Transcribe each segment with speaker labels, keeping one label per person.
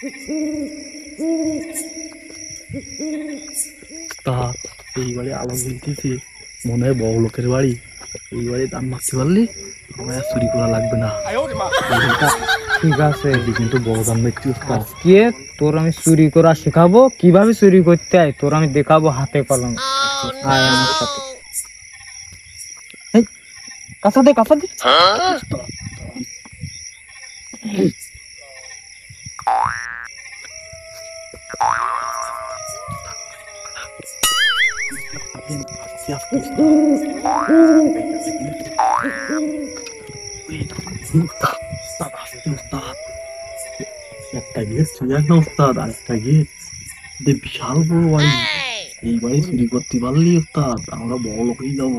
Speaker 1: এই বাড়ি আলো জ্বলতেছে, মনে হয় বড় লোকের বাড়ি। এই বাড়ি দাম মারতে পারলি আমার আর চুরি করা লাগবে না।
Speaker 2: ঠিক আছে,
Speaker 1: কিন্তু বড় দাম দেখছি উস্তাদ।
Speaker 2: আজকে তোর আমি চুরি করা শেখাবো, কিভাবে চুরি করতে হয় তোর আমি দেখাবো হাতে কলম। আয় আমার সাথে। এই, কাঁচা দে কাঁচা দে।
Speaker 1: একটা গিয়ে সোজা না উস্তাদ, আরেকটা গিয়ে বিশাল বড় বাড়ি। এই বাড়ি চুরি করতে পারলি উস্তাদ আমরা বড় লোক হয়ে যাবো।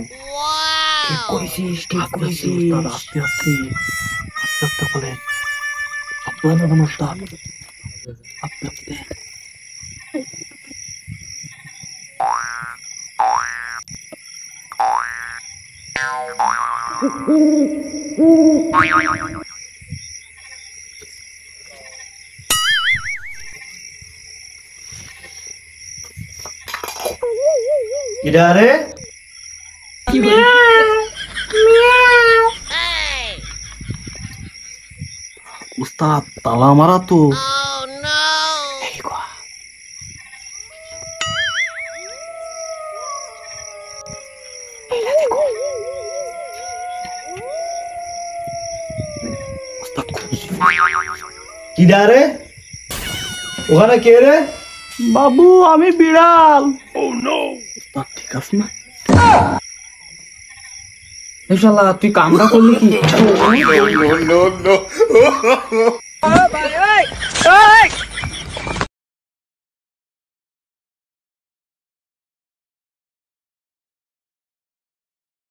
Speaker 2: ঠিক কইছিস, ঠিক
Speaker 1: আস্তে আস্তে
Speaker 2: কইছিস।
Speaker 1: উস্তাদ, আস্তে আস্তে আস্তে আস্তে বলেন। শব্দ হবে না উস্তাদ, আস্তে আস্তে।
Speaker 3: কিরে
Speaker 1: উস্তাদ তালা মারা তো।
Speaker 3: কিরে ওখানে কে রে?
Speaker 1: বাবু আমি বিড়াল। উস্তাদ ঠিক আছে না?
Speaker 2: এই শালা তুই কামড়া করলি কি?
Speaker 3: No, no, no.